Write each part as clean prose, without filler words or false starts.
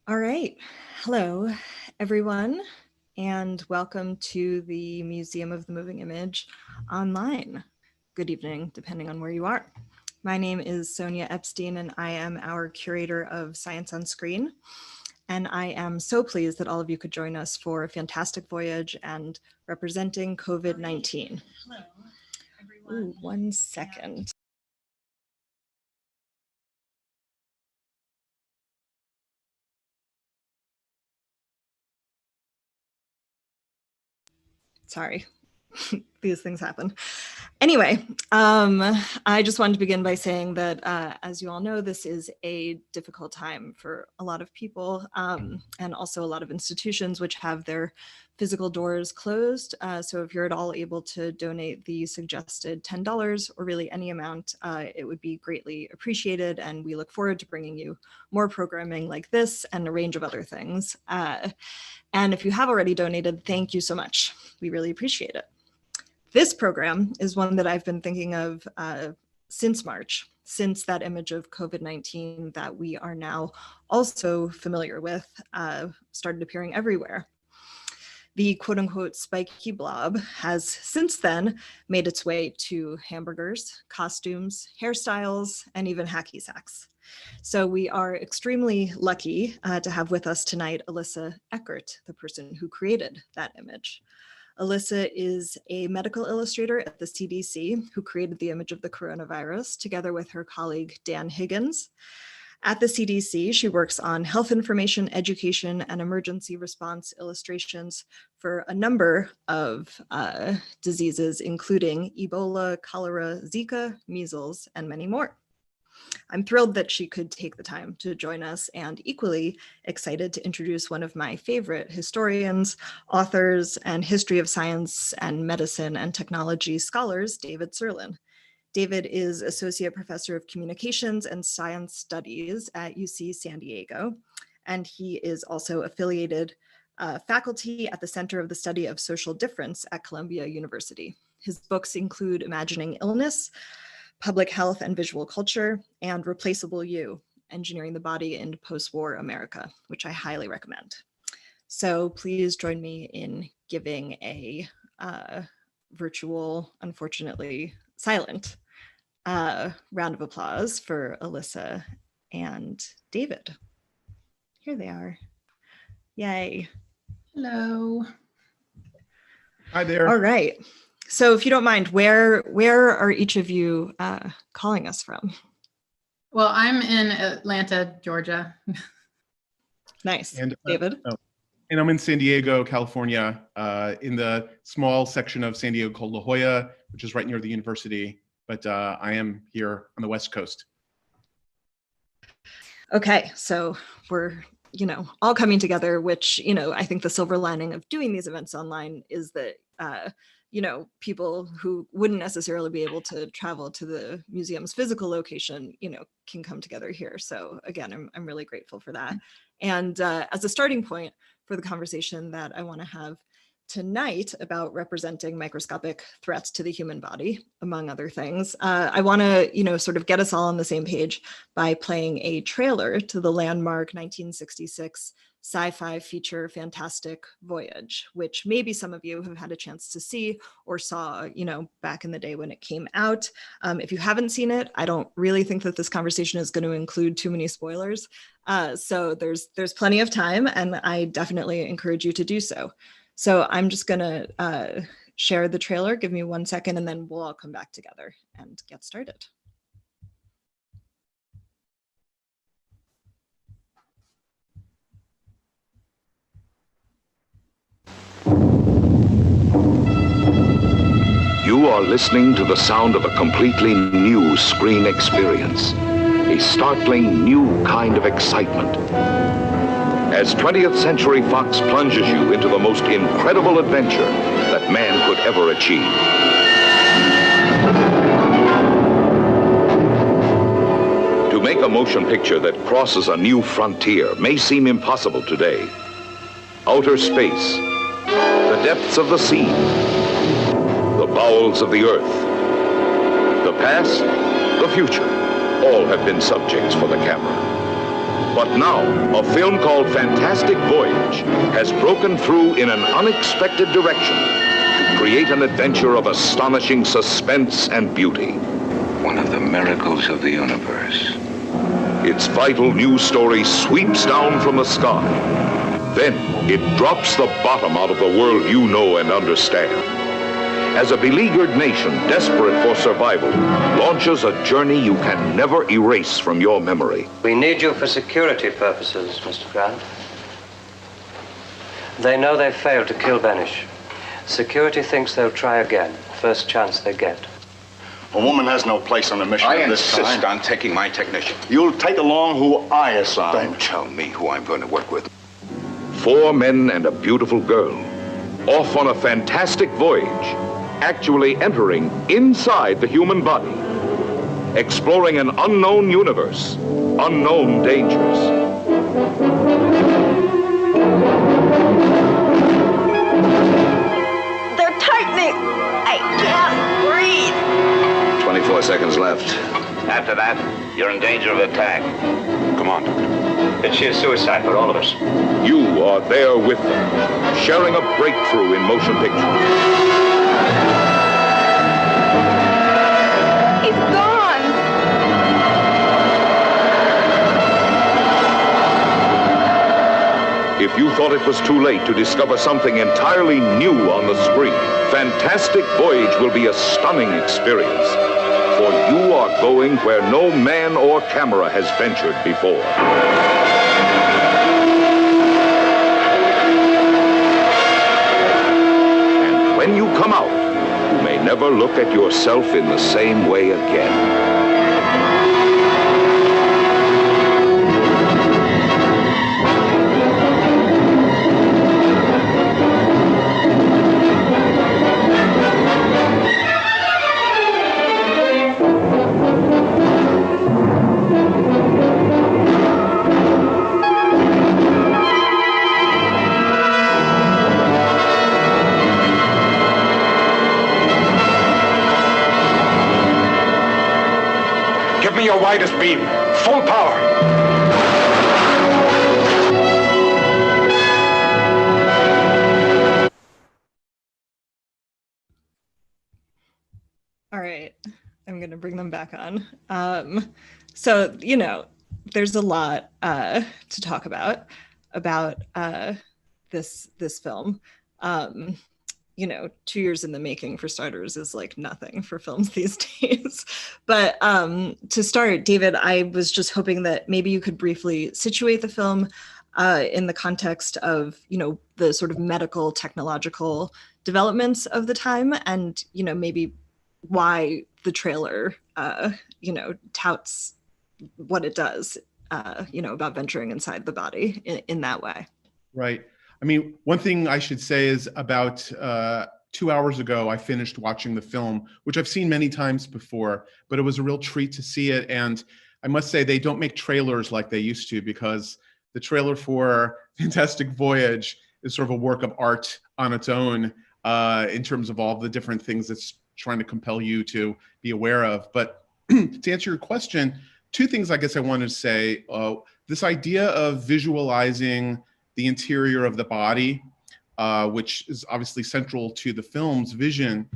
All right. Hello, everyone, and welcome to the Museum of the Moving Image online. Good evening, depending on where you are. My name is Sonia Epstein, and I am our Curator of Science on Screen. And I am so pleased that all of you could join us for a fantastic voyage and representing COVID-19. Hello, everyone. Ooh, 1 second. Sorry, these things happen. Anyway, I just wanted to begin by saying that, as you all know, this is a difficult time for a lot of people and also a lot of institutions which have their physical doors closed. So if you're at all able to donate the suggested $10 or really any amount, it would be greatly appreciated. And we look forward to bringing you more programming like this and a range of other things. And if you have already donated, thank you so much. We really appreciate it. This program is one that I've been thinking of since March, since that image of COVID-19 that we are now also familiar with started appearing everywhere. The quote unquote spiky blob has since then made its way to hamburgers, costumes, hairstyles, and even hacky sacks. So we are extremely lucky to have with us tonight Alissa Eckert, the person who created that image. Alissa is a medical illustrator at the CDC who created the image of the coronavirus together with her colleague Dan Higgins. At the CDC, she works on health information, education, and emergency response illustrations for a number of diseases, including Ebola, cholera, Zika, measles, and many more. I'm thrilled that she could take the time to join us and equally excited to introduce one of my favorite historians, authors, and history of science and medicine and technology scholars, David Serlin. David is Associate Professor of Communications and Science Studies at UC San Diego, and he is also affiliated faculty at the Center of the Study of Social Difference at Columbia University. His books include Imagining Illness, Public Health and Visual Culture, and Replaceable You, Engineering the Body in Post-War America, which I highly recommend. So please join me in giving a virtual, unfortunately silent, round of applause for Alissa and David. Here they are. Yay. Hello. Hi there. All right. So if you don't mind, where are each of you calling us from? Well, I'm in Atlanta, Georgia. Nice. And, David? And I'm in San Diego, California, in the small section of San Diego called La Jolla, which is right near the university. But I am here on the West Coast. Okay, so we're all coming together, which, I think the silver lining of doing these events online is that, people who wouldn't necessarily be able to travel to the museum's physical location, can come together here. So again, I'm really grateful for that. And as a starting point for the conversation that I want to have tonight about representing microscopic threats to the human body, among other things, I want to, sort of get us all on the same page by playing a trailer to the landmark 1966 sci-fi feature fantastic Voyage, which maybe some of you have had a chance to see or saw, back in the day when it came out. If you haven't seen it, I don't really think that this conversation is going to include too many spoilers. So there's plenty of time, and I definitely encourage you to do so. So I'm just gonna share the trailer. Give me 1 second, and then we'll all come back together and get started. You are listening to the sound of a completely new screen experience, a startling new kind of excitement. As 20th Century Fox plunges you into the most incredible adventure that man could ever achieve. To make a motion picture that crosses a new frontier may seem impossible today. Outer space, the depths of the sea, the bowels of the earth, the past, the future, all have been subjects for the camera. But now, a film called Fantastic Voyage has broken through in an unexpected direction to create an adventure of astonishing suspense and beauty. One of the miracles of the universe. Its vital news story sweeps down from the sky. Then it drops the bottom out of the world you know and understand. As a beleaguered nation desperate for survival launches a journey you can never erase from your memory. We need you for security purposes, Mr. Grant. They know they've failed to kill Benish. Security thinks they'll try again, first chance they get. A woman has no place on a mission I of this kind. insist on taking my technician. You'll take along who I assign. Don't tell me who I'm going to work with. 4 men and a beautiful girl, off on a fantastic voyage, actually entering inside the human body, exploring an unknown universe, unknown dangers. They're tightening. I can't breathe. 24 seconds left. After that, you're in danger of attack. Come on. It's sheer suicide for all of us. You are there with them, sharing a breakthrough in motion picture. He's gone. If you thought it was too late to discover something entirely new on the screen, Fantastic Voyage will be a stunning experience. For you are going where no man or camera has ventured before. And when you come out, you may never look at yourself in the same way again. Give me your widest beam. Full power. All right, I'm gonna bring them back on. So, you know, there's a lot to talk about this film. You know, 2 years in the making for starters is like nothing for films these days. But to start, David, I was just hoping that maybe you could briefly situate the film in the context of, you know, the sort of medical technological developments of the time, and, you know, maybe why the trailer, you know, touts what it does, you know, about venturing inside the body in that way. Right. I mean, one thing I should say is about 2 hours ago, I finished watching the film, which I've seen many times before, but it was a real treat to see it. And I must say, they don't make trailers like they used to, because the trailer for Fantastic Voyage is sort of a work of art on its own in terms of all the different things it's trying to compel you to be aware of. But to answer your question, 2 things I guess I wanted to say. This idea of visualizing the interior of the body, which is obviously central to the film's vision,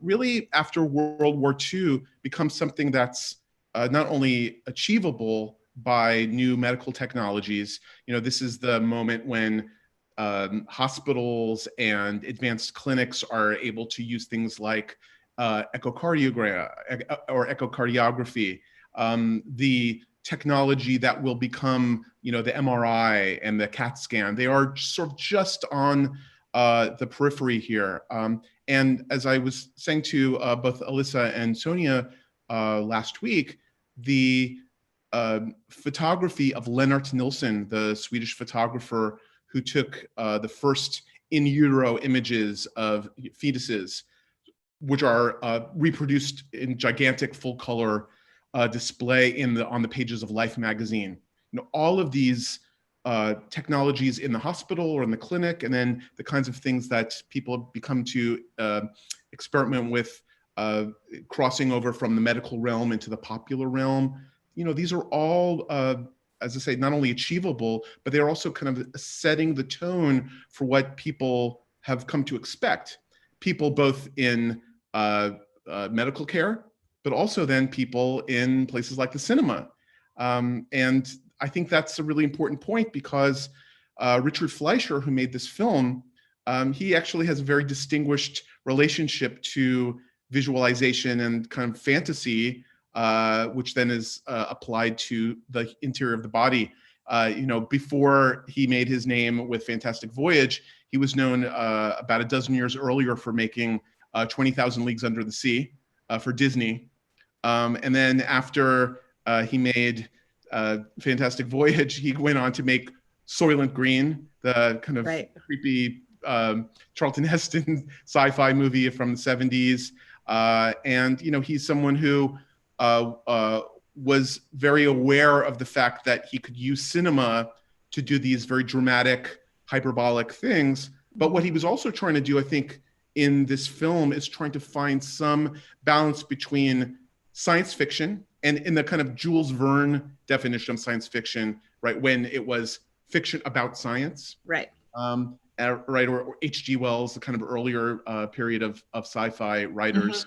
really after World War II becomes something that's not only achievable by new medical technologies. You know, this is the moment when hospitals and advanced clinics are able to use things like echocardiography, the technology that will become, you know, the MRI and the CAT scan. They are sort of just on the periphery here. And as I was saying to both Alissa and Sonia last week, the photography of Lennart Nilsson, the Swedish photographer who took the first in utero images of fetuses, which are reproduced in gigantic full color display on the pages of Life magazine. You know, all of these technologies in the hospital or in the clinic, and then the kinds of things that people have become to experiment with, crossing over from the medical realm into the popular realm. You know, these are all as I say, not only achievable, but they're also kind of setting the tone for what people have come to expect. People both in medical care, but also then people in places like the cinema. And I think that's a really important point because Richard Fleischer, who made this film, he actually has a very distinguished relationship to visualization and kind of fantasy, which then is applied to the interior of the body. Before he made his name with Fantastic Voyage, he was known about a dozen years earlier for making 20,000 Leagues Under the Sea for Disney. And then after he made Fantastic Voyage, he went on to make Soylent Green, the kind of creepy Charlton Heston sci-fi movie from the 70s. And, he's someone who was very aware of the fact that he could use cinema to do these very dramatic, hyperbolic things. But what he was also trying to do, I think, in this film is trying to find some balance between science fiction and in the kind of Jules Verne definition of science fiction, right, when it was fiction about science. Right. Or H.G. Wells, the kind of earlier period of sci-fi writers.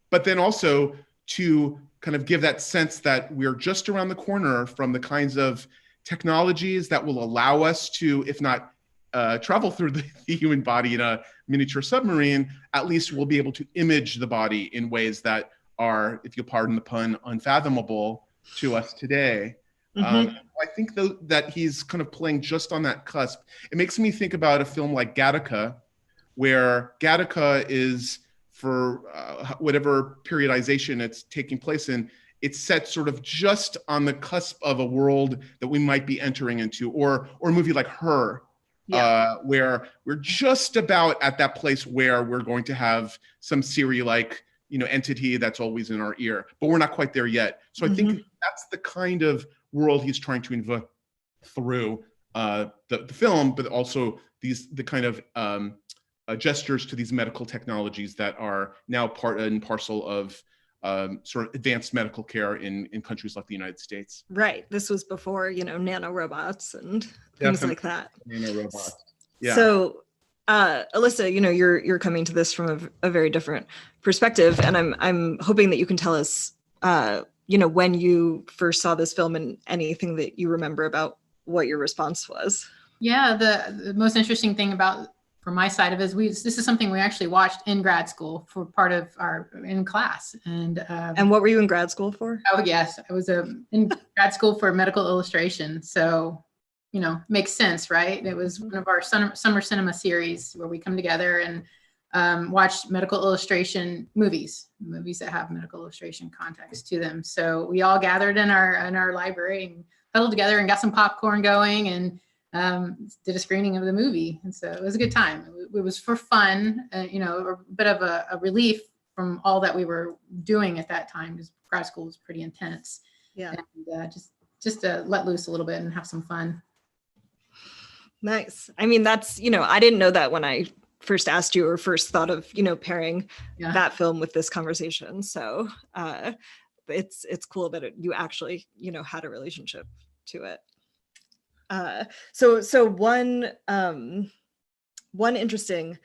But then also to kind of give that sense that we're just around the corner from the kinds of technologies that will allow us to, if not travel through the human body in a miniature submarine, at least we'll be able to image the body in ways that are, if you'll pardon the pun, unfathomable to us today. I think that he's kind of playing just on that cusp. It makes me think about a film like Gattaca, where Gattaca is, for whatever periodization it's taking place in, it's set sort of just on the cusp of a world that we might be entering into, or a movie like Her, where we're just about at that place where we're going to have some Siri-like entity that's always in our ear, but we're not quite there yet. So I think that's the kind of world he's trying to invoke through the film, but also the kind of gestures to these medical technologies that are now part and parcel of sort of advanced medical care in countries like the United States. Right. This was before, nanorobots and things like that. Nanorobots. Yeah. So, Alissa, you're coming to this from a very different perspective, and I'm hoping that you can tell us, when you first saw this film and anything that you remember about what your response was. Yeah, the most interesting thing from my side of it is this is something we actually watched in grad school for part of in class. And what were you in grad school for? Oh yes, I was in grad school for medical illustration. So, makes sense, right? It was one of our summer cinema series where we come together and watch medical illustration movies that have medical illustration context to them. So we all gathered in our library and huddled together and got some popcorn going and did a screening of the movie. And so it was a good time. It was for fun, a bit of a relief from all that we were doing at that time, because grad school was pretty intense. Yeah. And just to let loose a little bit and have some fun. Nice. I mean, that's, I didn't know that when I first asked you or first thought of, pairing that film with this conversation. So it's cool that you actually, had a relationship to it. So one interesting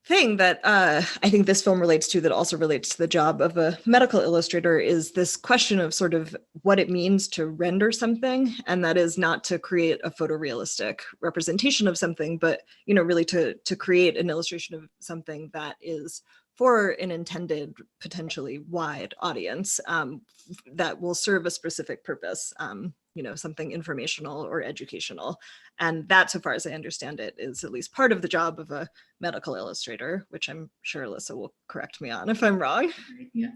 thing that I think this film relates to, that also relates to the job of a medical illustrator, is this question of sort of what it means to render something. And that is not to create a photorealistic representation of something, but, really to create an illustration of something that is for an intended, potentially wide audience, that will serve a specific purpose, something informational or educational. And that, so far as I understand it, is at least part of the job of a medical illustrator, which I'm sure Alissa will correct me on if I'm wrong. Yeah.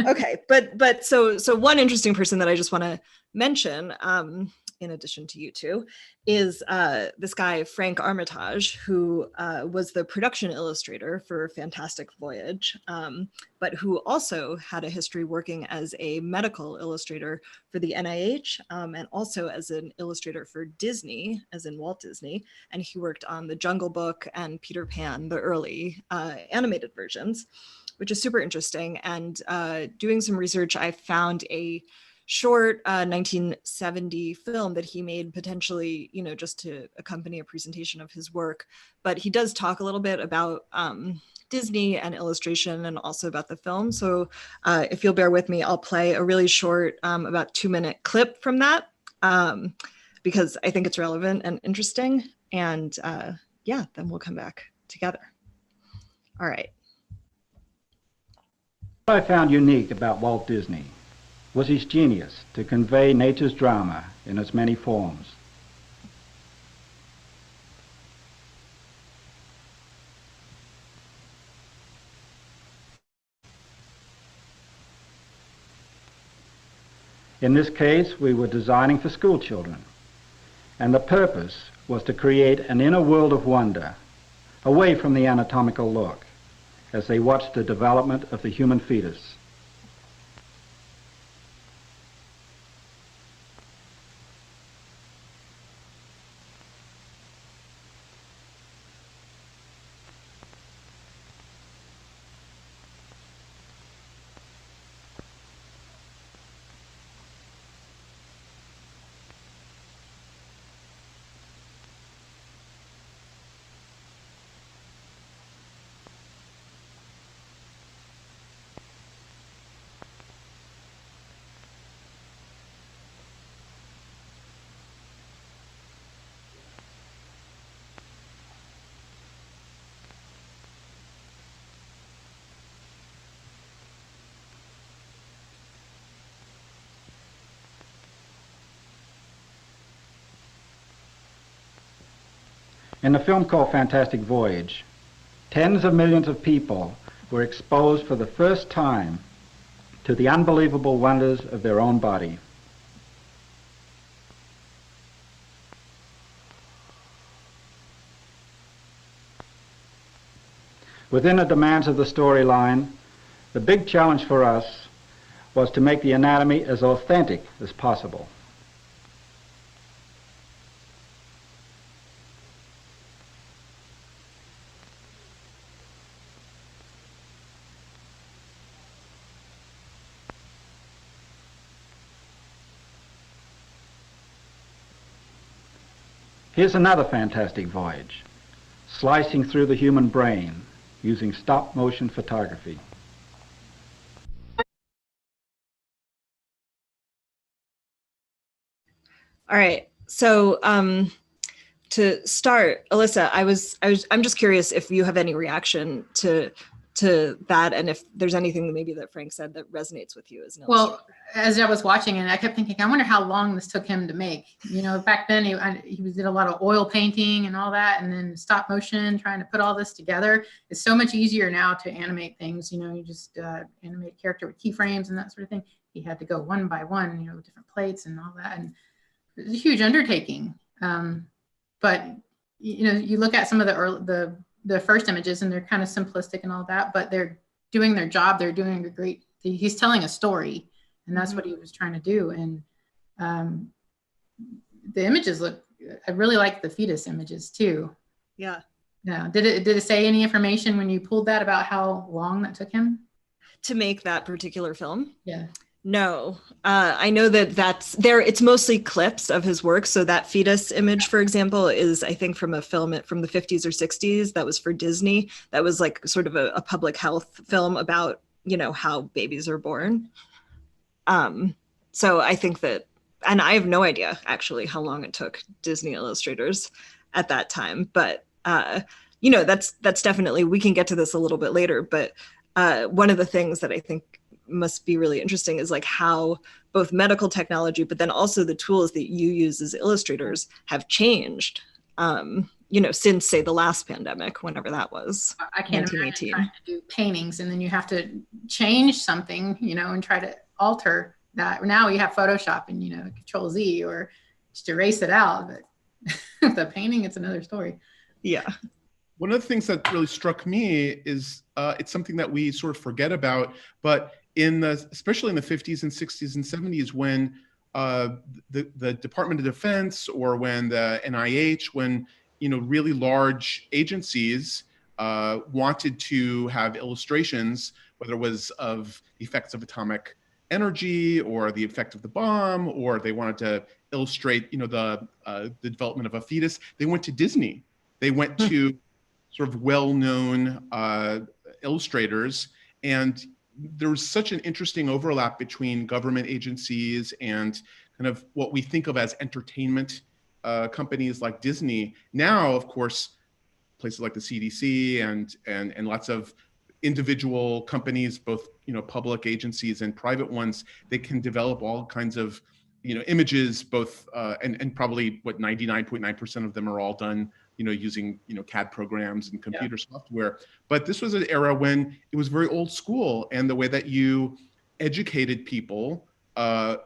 Okay, but so one interesting person that I just want to mention, in addition to you two, is this guy, Frank Armitage, who was the production illustrator for Fantastic Voyage, but who also had a history working as a medical illustrator for the NIH, and also as an illustrator for Disney, as in Walt Disney. And he worked on The Jungle Book and Peter Pan, the early animated versions, which is super interesting. And doing some research, I found a short 1970 film that he made, potentially, just to accompany a presentation of his work. But he does talk a little bit about Disney and illustration, and also about the film. So if you'll bear with me, I'll play a really short, about 2-minute clip from that, because I think it's relevant and interesting. And yeah, then we'll come back together. All right. What I found unique about Walt Disney was his genius to convey nature's drama in its many forms. In this case, we were designing for school children, and the purpose was to create an inner world of wonder, away from the anatomical look, as they watched the development of the human fetus. In the film called Fantastic Voyage, tens of millions of people were exposed for the first time to the unbelievable wonders of their own body. Within the demands of the storyline, the big challenge for us was to make the anatomy as authentic as possible. Here's another fantastic voyage, slicing through the human brain using stop-motion photography. All right. So to start, Alissa, I'm just curious if you have any reaction to that, and if there's anything maybe that Frank said that resonates with you as an illustrator. Well, as I was watching it, I kept thinking, I wonder how long this took him to make. Back then he did a lot of oil painting and all that, and then stop motion, trying to put all this together. It's so much easier now to animate things. You just animate a character with keyframes and that sort of thing. He had to go one by one, different plates and all that, and it was a huge undertaking. But you look at some of the first images, and they're kind of simplistic and all that, but they're doing their job. They're doing a great. He's telling a story. And that's what he was trying to do. And the images look, I really like the fetus images too. Yeah. Yeah. Did it say any information when you pulled that about how long that took him to make that particular film? Yeah. No, I know that that's there. It's mostly clips of his work. So that fetus image, for example, is, I think, from a film from the 50s or 60s that was for Disney. That was like sort of a public health film about, how babies are born. So I think that, and I have no idea actually how long it took Disney illustrators at that time, but, that's definitely, we can get to this a little bit later, but, one of the things that I think must be really interesting is like how both medical technology, but then also the tools that you use as illustrators have changed, since, say, the last pandemic, whenever that was. I can't imagine trying to do paintings and then you have to change something, and try to alter that. Now you have Photoshop and Control Z or just erase it out, but the painting, it's another story. Yeah. One of the things that really struck me is it's something that we sort of forget about, but especially in the 50s and 60s and 70s, when the Department of Defense or when the NIH, when really large agencies wanted to have illustrations, whether it was of effects of atomic energy or the effect of the bomb, or they wanted to illustrate, the development of a fetus, they went to Disney. They went to sort of well-known illustrators, and there was such an interesting overlap between government agencies and kind of what we think of as entertainment companies like Disney. Now, of course, places like the CDC and lots of individual companies, both public agencies and private ones, they can develop all kinds of images, both and probably what 99.9% of them are all done using CAD programs and computer software. But this was an era when it was very old school, and the way that you educated people,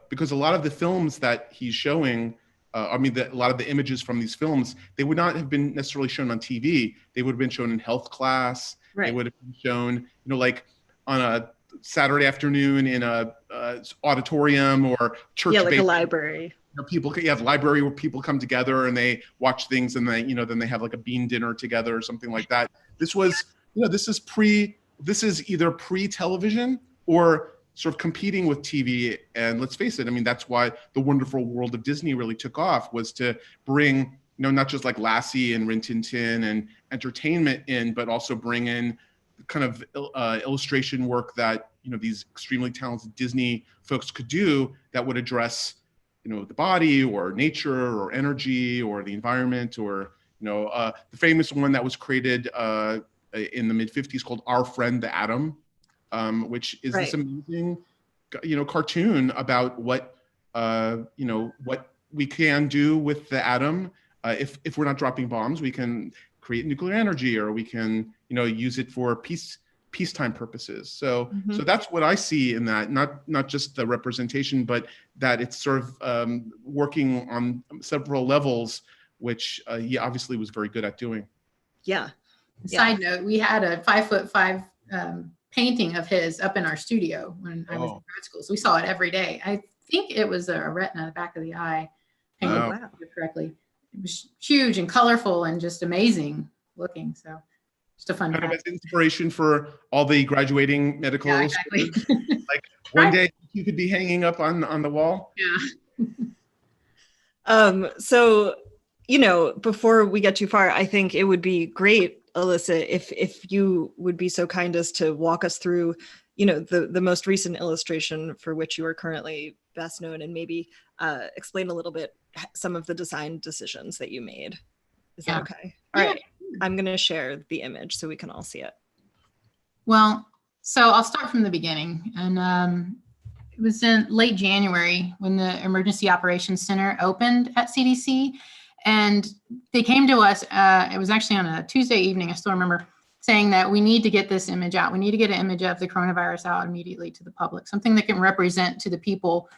because a lot of the films that he's showing, a lot of the images from these films, they would not have been necessarily shown on TV. They would have been shown in health class. Right. They would have been shown, like on a Saturday afternoon in a auditorium or church. Yeah, like a library. You have library where people come together and they watch things, and then they have like a bean dinner together or something like that. This was, this is either pre-television or sort of competing with TV. And let's face it, that's why the wonderful world of Disney really took off, was to bring, not just like Lassie and Rin Tin Tin and entertainment in, but also bring in kind of illustration work that, these extremely talented Disney folks could do that would address, the body or nature or energy or the environment, or, the famous one that was created in the mid-50s called Our Friend the Atom, which is this amazing, cartoon about what, what we can do with the atom. If we're not dropping bombs, we can create nuclear energy, or we can, use it for peacetime purposes. So, so that's what I see in that, not just the representation, but that it's sort of working on several levels, which he obviously was very good at doing. Yeah. Side note, we had a 5'5" painting of his up in our studio when I was in grad school. So we saw it every day. I think it was a retina, the back of the eye, painted correctly. It was huge and colorful and just amazing looking. So just a fun kind fact. of as inspiration for all the graduating medical exactly. Like one day you could be hanging up on the wall. Yeah. So, before we get too far, I think it would be great, Alissa, if you would be so kind as to walk us through, the most recent illustration for which you are currently best known, and maybe explain a little bit some of the design decisions that you made. Is that okay? All right. I'm going to share the image so we can all see it. Well, so I'll start from the beginning. And it was in late January when the Emergency Operations Center opened at CDC. And they came to us, it was actually on a Tuesday evening, I still remember, saying that we need to get this image out. We need to get an image of the coronavirus out immediately to the public, something that can represent to the people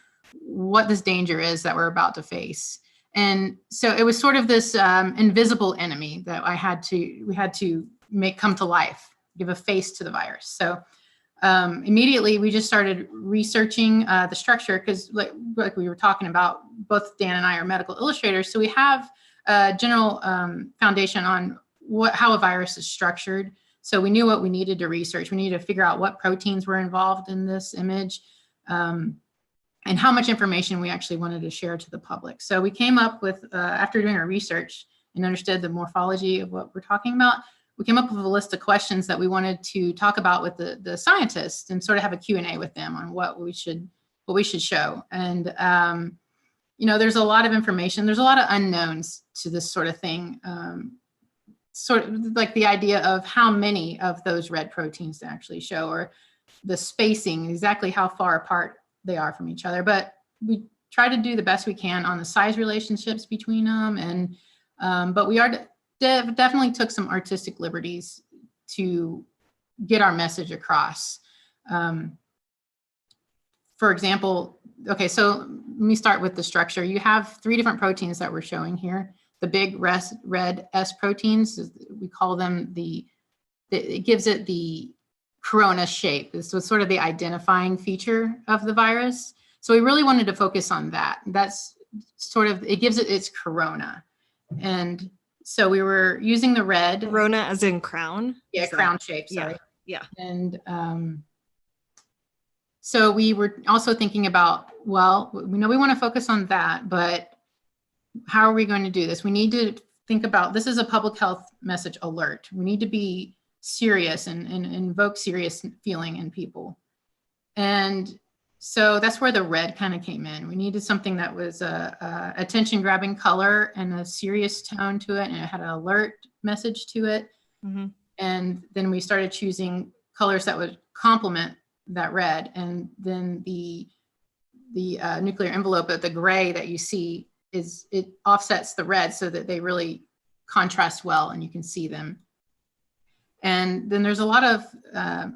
what this danger is that we're about to face. And so it was sort of this invisible enemy that we had to make come to life, give a face to the virus. So immediately we just started researching the structure, because like we were talking about, both Dan and I are medical illustrators. So we have a general foundation on how a virus is structured. So we knew what we needed to research. We needed to figure out what proteins were involved in this image, and how much information we actually wanted to share to the public. So we came up with, after doing our research and understood the morphology of what we're talking about, we came up with a list of questions that we wanted to talk about with the scientists and sort of have a Q&A with them on what we should show. And, there's a lot of information. There's a lot of unknowns to this sort of thing. Sort of like the idea of how many of those red proteins to actually show, or the spacing, exactly how far apart they are from each other. But we try to do the best we can on the size relationships between them. And, but we definitely took some artistic liberties to get our message across. For example, okay, so let me start with the structure. You have 3 different proteins that we're showing here. The big red S proteins, we call them it gives it the corona shape. So it's sort of the identifying feature of the virus. So we really wanted to focus on that. That's sort of, it gives it its corona. And so we were using the red. Corona as in crown? Yeah, crown shape, sorry. Yeah. And So we were also thinking about, well, we know we want to focus on that, but how are we going to do this? We need to think about, this is a public health message alert. We need to be serious and invoke serious feeling in people. And so that's where the red kind of came in. We needed something that was a attention grabbing color and a serious tone to it. And it had an alert message to it. Mm-hmm. And then we started choosing colors that would complement that red. And then the nuclear envelope of the gray that you see it offsets the red so that they really contrast well and you can see them. And then there's a lot of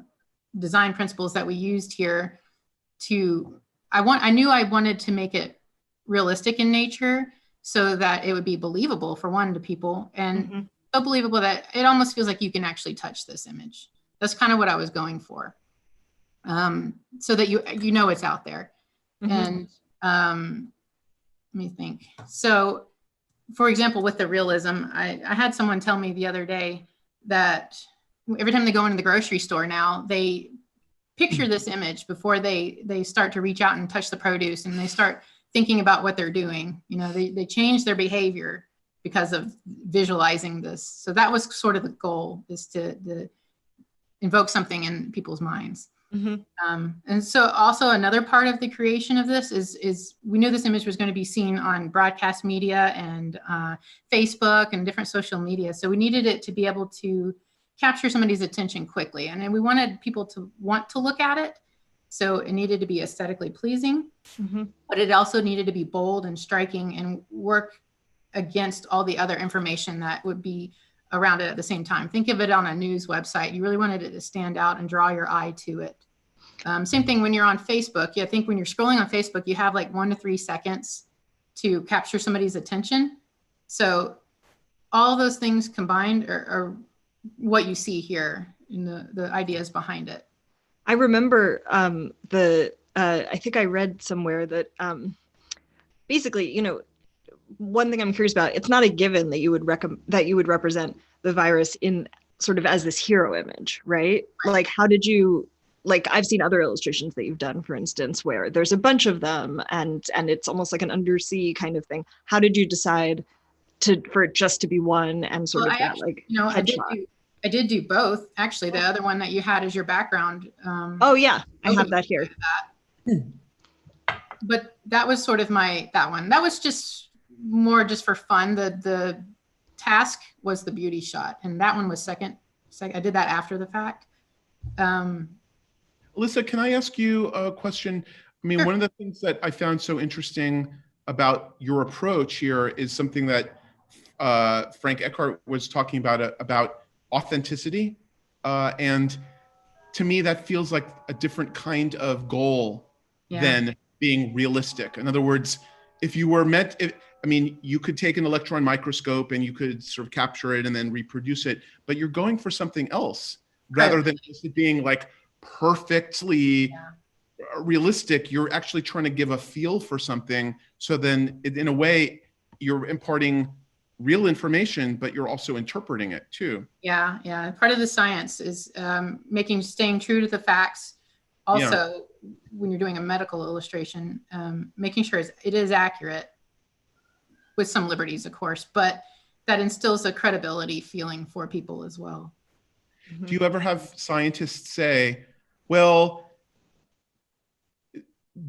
design principles that we used here I knew I wanted to make it realistic in nature so that it would be believable for one to people, and so believable that it almost feels like you can actually touch this image. That's kind of what I was going for. So that you know it's out there. And let me think. So for example, with the realism, I had someone tell me the other day that every time they go into the grocery store now, they picture this image before they start to reach out and touch the produce, and they start thinking about what they're doing. You know, they change their behavior because of visualizing this. So that was sort of the goal, is to invoke something in people's minds. And so also another part of the creation of this is we knew this image was going to be seen on broadcast media and Facebook and different social media. So we needed it to be able to capture somebody's attention quickly. And then we wanted people to want to look at it. So it needed to be aesthetically pleasing, but it also needed to be bold and striking and work against all the other information that would be around it at the same time. Think of it on a news website. You really wanted it to stand out and draw your eye to it. Same thing when you're on Facebook. I think when you're scrolling on Facebook, you have like 1 to 3 seconds to capture somebody's attention. So all those things combined are what you see here in the ideas behind it. I remember I think I read somewhere that basically, you know, one thing I'm curious about, it's not a given that you would represent the virus in sort of as this hero image, right? Like, how did you, like, I've seen other illustrations that you've done, for instance, where there's a bunch of them and it's almost like an undersea kind of thing. How did you decide for it just to be one and sort of that, like, you know, headshot? I did do both. Actually, the other one that you had as your background. Oh yeah, I have that here. But that was sort of that one. That was just more just for fun. The task was the beauty shot, and that one was second. I did that after the fact. Alissa, can I ask you a question? I mean, one of the things that I found so interesting about your approach here is something that Frank Eckert was talking about authenticity. And to me, that feels like a different kind of goal than being realistic. In other words, if you were you could take an electron microscope and you could sort of capture it and then reproduce it, but you're going for something else rather than just it being like perfectly realistic. You're actually trying to give a feel for something. So then in a way, you're imparting real information, but you're also interpreting it too. Yeah. Part of the science is staying true to the facts. Also, when you're doing a medical illustration, making sure it is accurate, with some liberties, of course, but that instills a credibility feeling for people as well. Do you ever have scientists say, well,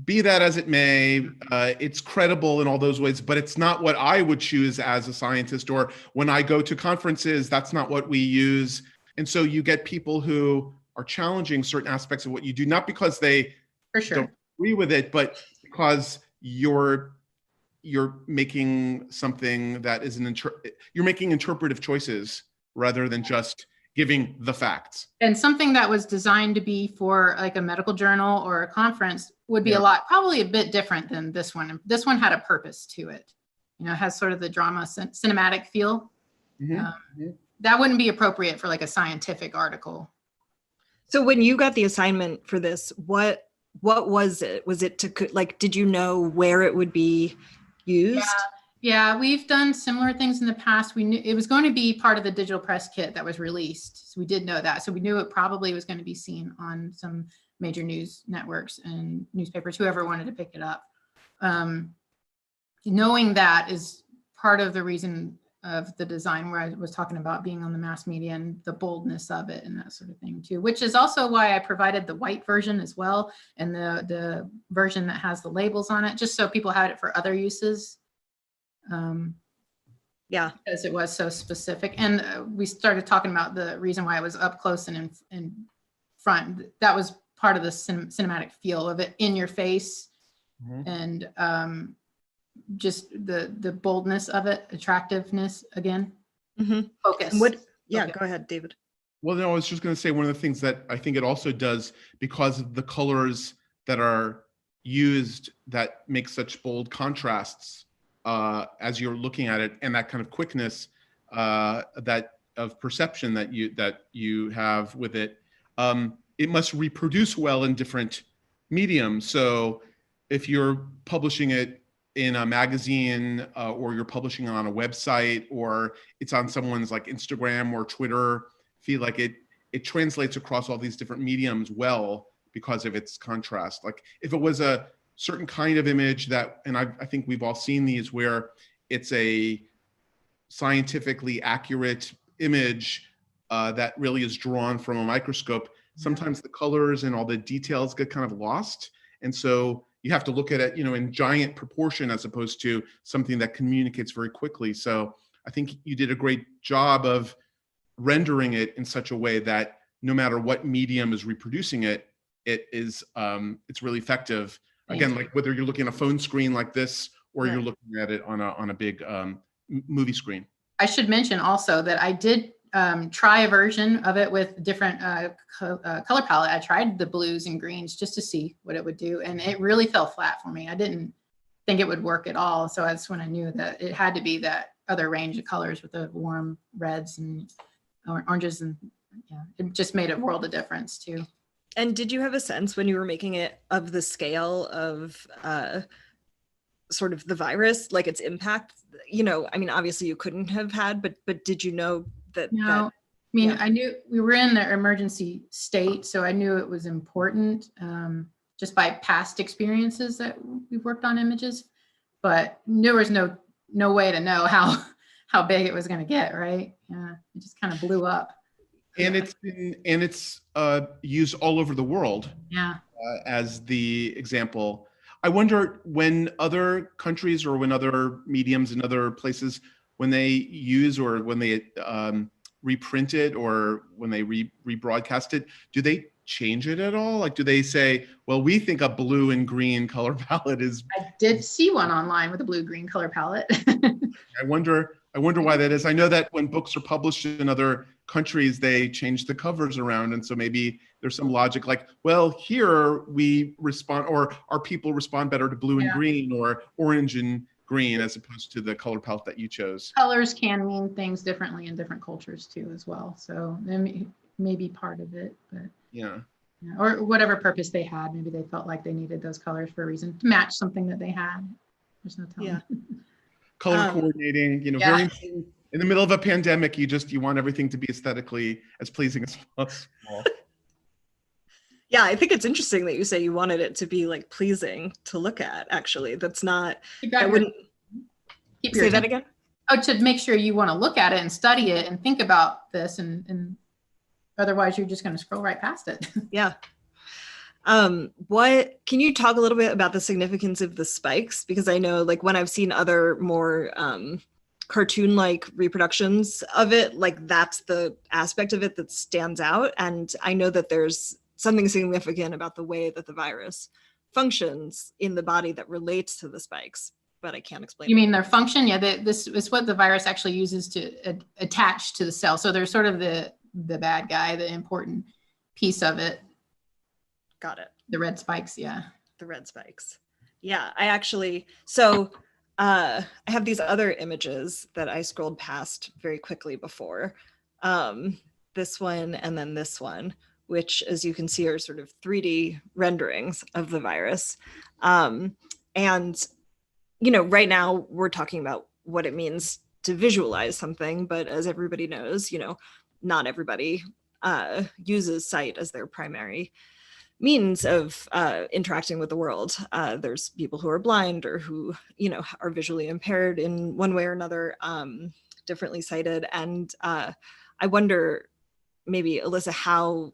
be that as it may, it's credible in all those ways, but it's not what I would choose as a scientist, or when I go to conferences, that's not what we use. And so you get people who are challenging certain aspects of what you do, not because they don't agree with it, but because you're making something that is you're making interpretive choices rather than just giving the facts. And something that was designed to be for like a medical journal or a conference would be probably a bit different than this one. This one had a purpose to it. You know, it has sort of the drama cinematic feel. That wouldn't be appropriate for like a scientific article. So when you got the assignment for this, what was it? Was it did you know where it would be used? Yeah, we've done similar things in the past. We knew it was going to be part of the digital press kit that was released. So we did know that. So we knew it probably was going to be seen on some major news networks and newspapers, whoever wanted to pick it up. Knowing that is part of the reason of the design, where I was talking about being on the mass media and the boldness of it and that sort of thing too, which is also why I provided the white version as well, and the version that has the labels on it, just so people had it for other uses. Yeah, because it was so specific. And we started talking about the reason why it was up close and in front. That was part of the cinematic feel of it, in your face, and just the boldness of it, attractiveness again. Focus. Yeah, go ahead, David. Well, no, I was just going to say, one of the things that I think it also does, because of the colors that are used that make such bold contrasts as you're looking at it, and that kind of quickness that of perception that you have with it, it must reproduce well in different mediums. So if you're publishing it in a magazine, or you're publishing it on a website, or it's on someone's like Instagram or Twitter feed, like it translates across all these different mediums well because of its contrast. Like if it was a certain kind of image that, and I think we've all seen these, where it's a scientifically accurate image that really is drawn from a microscope, sometimes the colors and all the details get kind of lost. And so you have to look at it, in giant proportion, as opposed to something that communicates very quickly. So I think you did a great job of rendering it in such a way that no matter what medium is reproducing it, it's really effective. Again, like whether you're looking at a phone screen like this, or you're looking at it on a big movie screen. I should mention also that I did try a version of it with different color palette. I tried the blues and greens just to see what it would do, and it really fell flat for me. I didn't think it would work at all. So that's when I knew that it had to be that other range of colors with the warm reds and oranges, and it just made a world of difference too. And did you have a sense when you were making it of the scale of sort of the virus, like its impact? I mean, obviously you couldn't have had, but did you know that? No, I knew we were in the emergency state, so I knew it was important just by past experiences that we've worked on images, but there was no way to know how big it was going to get, right? Yeah, it just kind of blew up. And it's used all over the world. Yeah. As the example. I wonder when other countries, or when other mediums in other places, when they use, or when they reprint it, or when they rebroadcast it, do they change it at all? Like, do they say, well, we think a blue and green color palette is... I did see one online with a blue-green color palette. I wonder why that is. I know that when books are published in other countries, they change the covers around. And so maybe there's some logic like, well, here we respond, or our people respond better to blue and green, or orange and green, as opposed to the color palette that you chose. Colors can mean things differently in different cultures too, as well. So maybe part of it, but or whatever purpose they had. Maybe they felt like they needed those colors for a reason, to match something that they had. There's no telling. Color coordinating, very important. In the middle of a pandemic, you want everything to be aesthetically as pleasing as possible. Yeah, I think it's interesting that you say you wanted it to be like pleasing to look at. Actually, that's not. I wouldn't say that again. Oh, to make sure you want to look at it and study it and think about this, and otherwise you're just going to scroll right past it. Yeah. What can you talk a little bit about the significance of the spikes? Because I know, like, when I've seen other more cartoon-like reproductions of it, like, that's the aspect of it that stands out. And I know that there's something significant about the way that the virus functions in the body that relates to the spikes, but I can't explain. You mean their function? Yeah, this is what the virus actually uses to attach to the cell. So they're sort of the bad guy, the important piece of it. Got it. The red spikes, yeah. The red spikes. Yeah, I have these other images that I scrolled past very quickly before. This one and then this one, which, as you can see, are sort of 3D renderings of the virus. And, right now we're talking about what it means to visualize something, but as everybody knows, not everybody uses sight as their primary means of interacting with the world. There's people who are blind or who, are visually impaired in one way or another, differently sighted. And I wonder, maybe Alissa, how,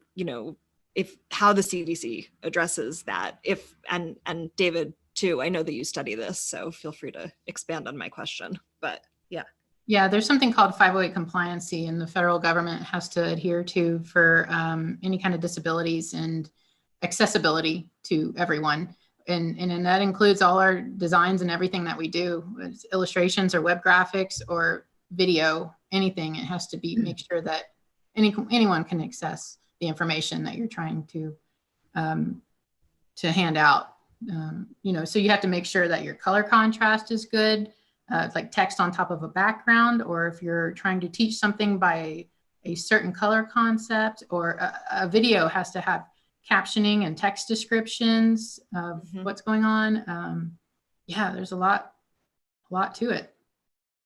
how the CDC addresses that, and David too, I know that you study this, so feel free to expand on my question, but yeah. Yeah, there's something called 508 compliancy, and the federal government has to adhere to for any kind of disabilities and accessibility to everyone. And that includes all our designs and everything that we do. It's illustrations or web graphics or video, anything. It has to be make sure that anyone can access the information that you're trying to hand out. So you have to make sure that your color contrast is good. It's like text on top of a background, or if you're trying to teach something by a certain color concept, or a video has to have captioning and text descriptions of what's going on. There's a lot to it.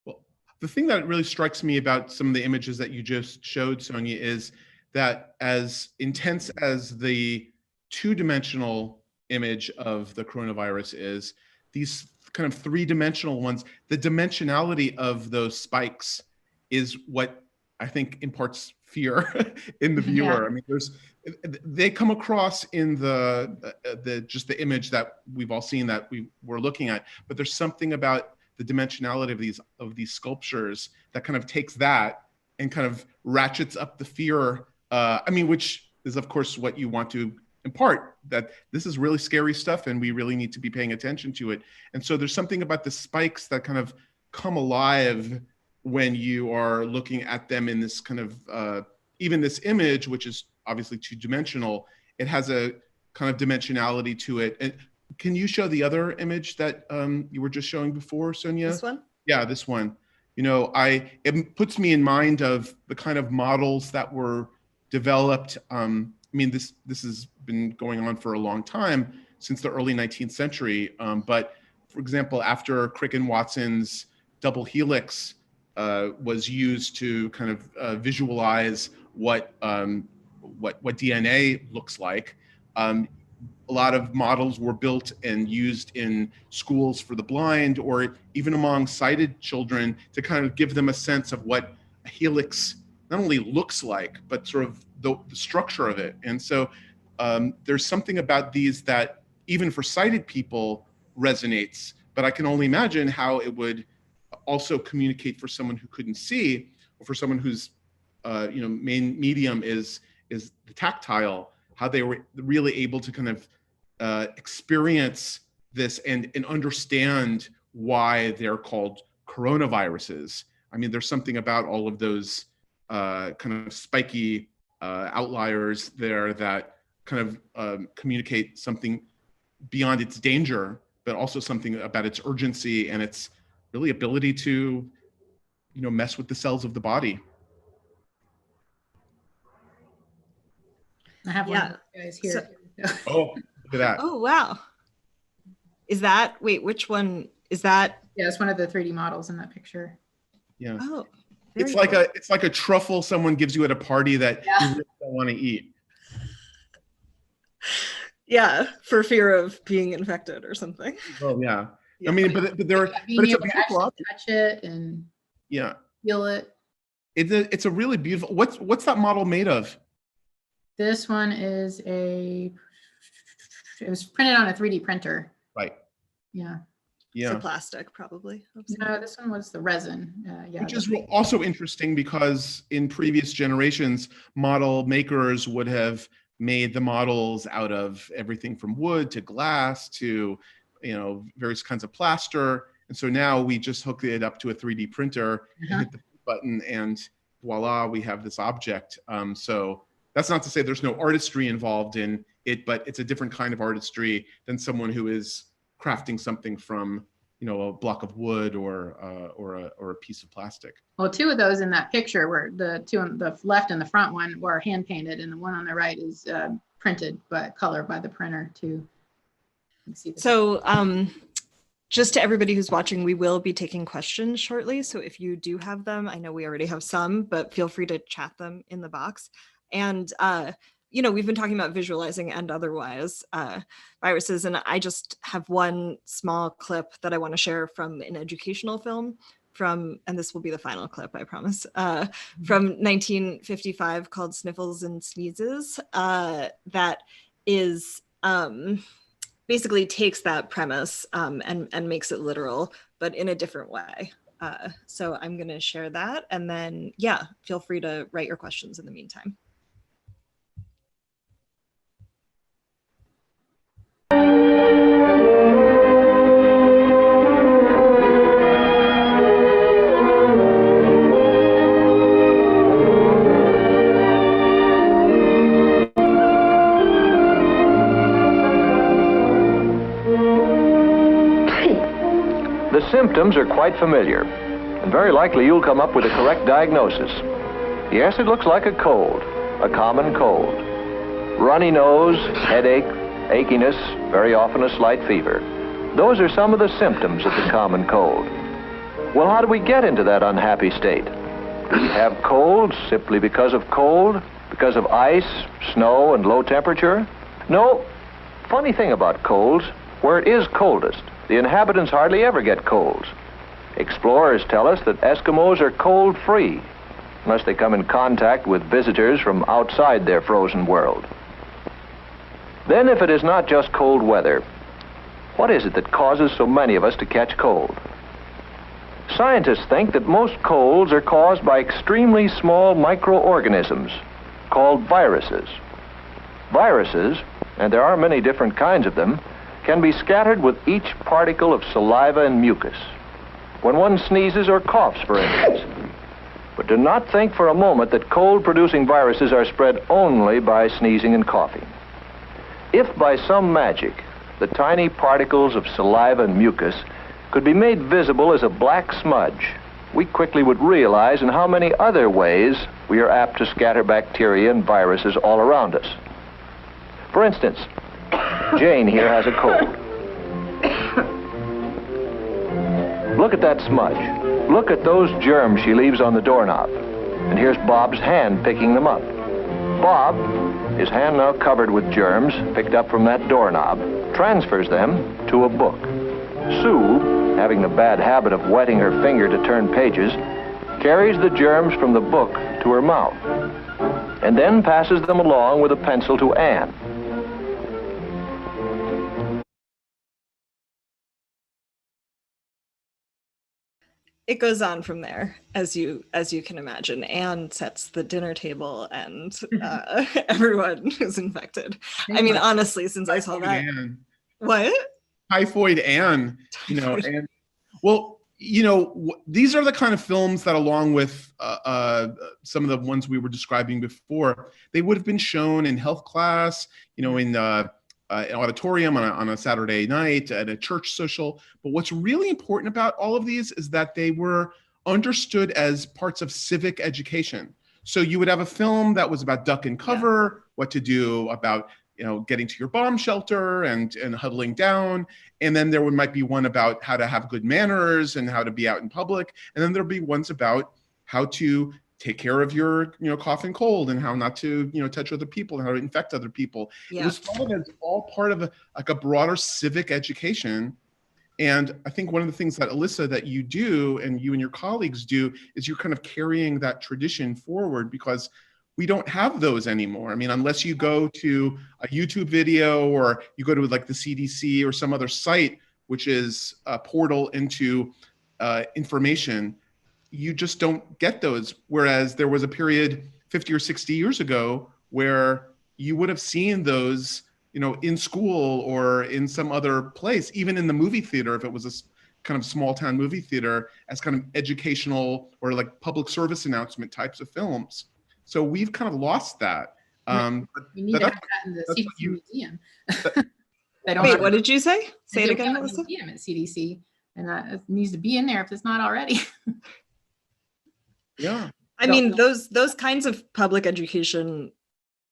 Well, the thing that really strikes me about some of the images that you just showed, Sonia, is that as intense as the two-dimensional image of the coronavirus is, these kind of three-dimensional ones, the dimensionality of those spikes is what I think imparts fear in the viewer. Yeah. I mean, they come across in just the image that we've all seen that we were looking at, but there's something about the dimensionality of these sculptures that kind of takes that and kind of ratchets up the fear. Which is of course what you want to impart, that this is really scary stuff and we really need to be paying attention to it. And so there's something about the spikes that kind of come alive when you are looking at them in this kind of, even this image, which is obviously two-dimensional, it has a kind of dimensionality to it. And can you show the other image that you were just showing before, Sonia? This one? Yeah, this one. It puts me in mind of the kind of models that were developed. This has been going on for a long time, since the early 19th century. But for example, after Crick and Watson's double helix was used to kind of visualize what DNA looks like, a lot of models were built and used in schools for the blind, or even among sighted children, to kind of give them a sense of what a helix not only looks like, but sort of the structure of it. And so there's something about these that even for sighted people resonates, but I can only imagine how it would also communicate for someone who couldn't see, or for someone whose main medium is the tactile, how they were really able to kind of experience this and understand why they're called coronaviruses. I mean, there's something about all of those kind of spiky outliers there that kind of communicate something beyond its danger, but also something about its urgency and its really ability to, mess with the cells of the body. I have one of those guys here. Oh, look at that. Oh, wow. Which one is that? Yeah, it's one of the 3D models in that picture. Yeah. Oh, it's like a truffle someone gives you at a party that you really don't want to eat. Yeah, for fear of being infected or something. Oh yeah. I mean, but it's a beautiful object. Touch it and feel it. It's a really beautiful. What's that model made of? This one is it was printed on a 3D printer. Right. Yeah. Yeah. So plastic, probably. No, this one was the resin. Which is also interesting because in previous generations, model makers would have made the models out of everything from wood to glass to, various kinds of plaster. And so now we just hook it up to a 3D printer and hit the button, and voila, we have this object. So that's not to say there's no artistry involved in it, but it's a different kind of artistry than someone who is crafting something from, a block of wood or a piece of plastic. Well, two of those in that picture were the two on the left and the front one were hand painted, and the one on the right is printed color by the printer too. So just to everybody who's watching, we will be taking questions shortly. So if you do have them, I know we already have some, but feel free to chat them in the box. And we've been talking about visualizing and otherwise viruses, and I just have one small clip that I want to share from an educational film and this will be the final clip, I promise, from 1955 called Sniffles and Sneezes, that is basically takes that premise and makes it literal, but in a different way. So I'm going to share that, and then, yeah, feel free to write your questions in the meantime. The symptoms are quite familiar, and very likely you'll come up with a correct diagnosis. Yes, it looks like a cold, a common cold. Runny nose, headache, achiness, very often a slight fever. Those are some of the symptoms of the common cold. Well, how do we get into that unhappy state? Do we have colds simply because of cold, because of ice, snow, and low temperature? No. Funny thing about colds, where it is coldest, the inhabitants hardly ever get colds. Explorers tell us that Eskimos are cold-free, unless they come in contact with visitors from outside their frozen world. Then, if it is not just cold weather, what is it that causes so many of us to catch cold? Scientists think that most colds are caused by extremely small microorganisms called viruses. Viruses, and there are many different kinds of them, can be scattered with each particle of saliva and mucus, when one sneezes or coughs, for instance. But do not think for a moment that cold-producing viruses are spread only by sneezing and coughing. If by some magic the tiny particles of saliva and mucus could be made visible as a black smudge, we quickly would realize in how many other ways we are apt to scatter bacteria and viruses all around us. For instance, Jane here has a cold. Look at that smudge. Look at those germs she leaves on the doorknob. And here's Bob's hand picking them up. Bob, his hand now covered with germs picked up from that doorknob, transfers them to a book. Sue, having the bad habit of wetting her finger to turn pages, carries the germs from the book to her mouth, and then passes them along with a pencil to Anne. It goes on from there, as you can imagine. Anne sets the dinner table, and everyone is infected. I mean, honestly, since I saw that, Anne. What? Typhoid Anne, and well, these are the kind of films that, along with some of the ones we were describing before, they would have been shown in health class, in an auditorium on a Saturday night at a church social. But what's really important about all of these is that they were understood as parts of civic education. So you would have a film that was about duck and cover, what to do about getting to your bomb shelter and huddling down. And then there might be one about how to have good manners and how to be out in public. And then there'll be ones about how to take care of your, cough and cold, and how not to, touch other people and how to infect other people. Yeah. It was thought of as all part of a broader civic education. And I think one of the things that, Alissa, that you do and you and your colleagues do is you're kind of carrying that tradition forward, because we don't have those anymore. I mean, unless you go to a YouTube video or you go to like the CDC or some other site, which is a portal into information, you just don't get those. Whereas there was a period 50 or 60 years ago where you would have seen those, in school or in some other place, even in the movie theater, if it was a kind of small town movie theater, as kind of educational or like public service announcement types of films. So we've kind of lost that. You need to have that in the CDC museum. Wait, what did you say? Say it again, Melissa. Museum at CDC, and it needs to be in there if it's not already. Yeah. I mean, those kinds of public education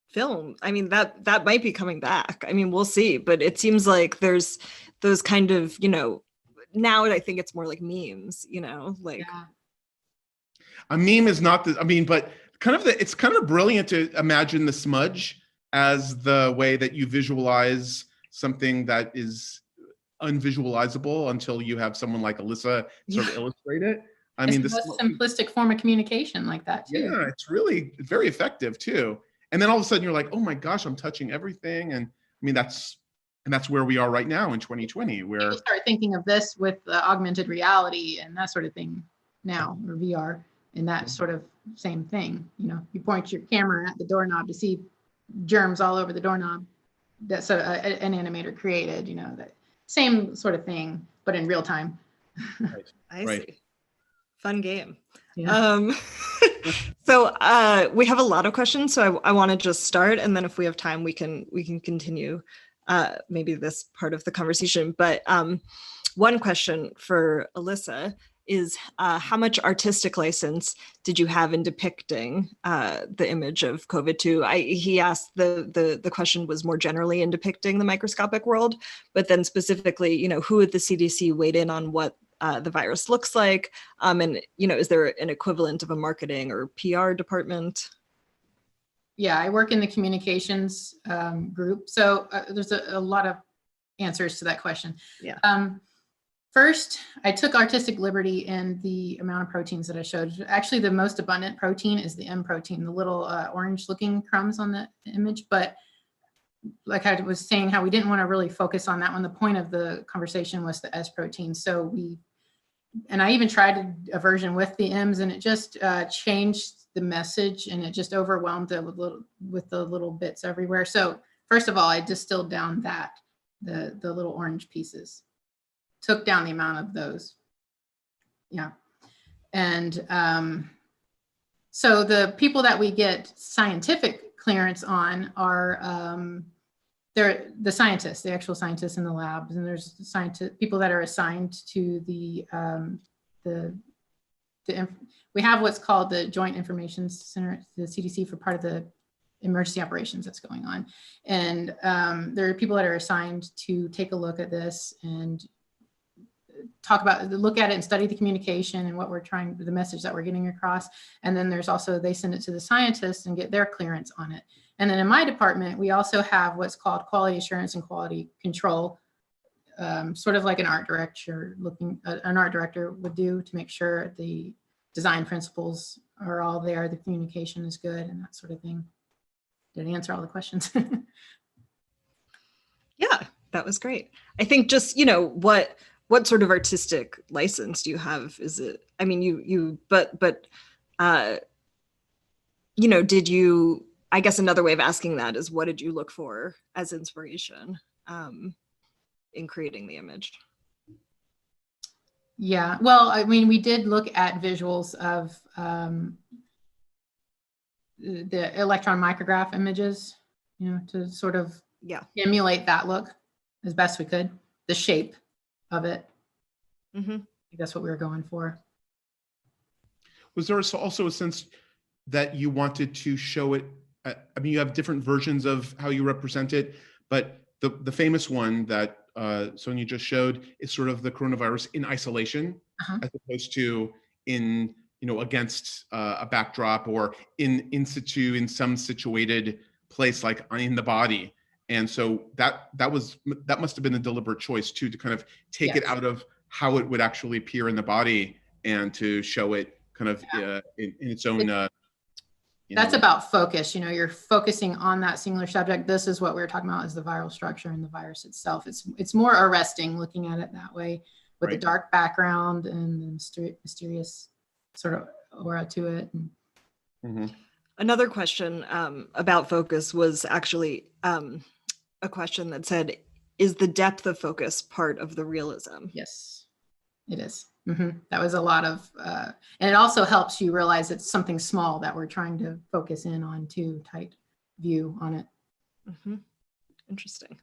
film, I mean, that might be coming back. I mean, we'll see, but it seems like there's those kind of, now I think it's more like memes, like. Yeah. A meme is not but it's kind of brilliant to imagine the smudge as the way that you visualize something that is unvisualizable until you have someone like Alissa sort of illustrate it. I mean, the most simplistic form of communication like that too. Yeah, it's really very effective too. And then all of a sudden you're like, oh my gosh, I'm touching everything. And I mean, that's where we are right now in 2020, where people start thinking of this with augmented reality and that sort of thing now, or VR, and that sort of same thing. You know, you point your camera at the doorknob to see germs all over the doorknob. That's an animator created, you know, that same sort of thing, but in real time. Right. I see. Fun game. Yeah. So we have a lot of questions, so I want to just start, and then if we have time, we can continue maybe this part of the conversation. But one question for Alissa is how much artistic license did you have in depicting the image of COVID-2? He asked the question was more generally in depicting the microscopic world, but then specifically, you know, who at the CDC weighed in on what the virus looks like, and you know, is there an equivalent of a marketing or PR department? Yeah, I work in the communications group, so there's a lot of answers to that question. Yeah. First, I took artistic liberty in the amount of proteins that I showed. Actually, the most abundant protein is the M protein, the little orange-looking crumbs on the image. But like I was saying, how we didn't want to really focus on that one. The point of the conversation was the S protein. So and I even tried a version with the M's, and it just changed the message, and it just overwhelmed it with the little bits everywhere. So first of all, I distilled down the little orange pieces. Took down the amount of those. Yeah. And so the people that we get scientific clearance on are, they're the scientists, the actual scientists in the labs. And there's people that are assigned to we have what's called the Joint Information Center, the CDC, for part of the emergency operations that's going on. And there are people that are assigned to take a look at this and look at it and study the communication and what we're the message that we're getting across. And then there's also, they send it to the scientists and get their clearance on it. And then in my department, we also have what's called quality assurance and quality control, sort of like an art director would do to make sure the design principles are all there, the communication is good and that sort of thing. Did I answer all the questions? Yeah, that was great. I think just, you know, what sort of artistic license do you have? Is it, I mean, you know, did you, I guess another way of asking that is, what did you look for as inspiration in creating the image? Yeah, well, I mean, we did look at visuals of the electron micrograph images, you know, to sort of emulate that look as best we could, the shape of it. Mm-hmm. I think that's what we were going for. Was there also a sense that you wanted to show it? I mean, you have different versions of how you represent it, but the famous one that Sonia just showed is sort of the coronavirus in isolation, as opposed to in, you know, against a backdrop or in situ, in some situated place, like in the body. And so that must have been a deliberate choice too, to kind of take it out of how it would actually appear in the body and to show it kind of in its own. That's about focus. You know, you're focusing on that singular subject. This is what we were talking about, is the viral structure and the virus itself. It's more arresting looking at it that way, with the dark background and the mysterious sort of aura to it. Another question about focus was actually a question that said, is the depth of focus part of the realism? Yes, it is. That was a lot of, and it also helps you realize it's something small that we're trying to focus in on too, tight view on it. Interesting.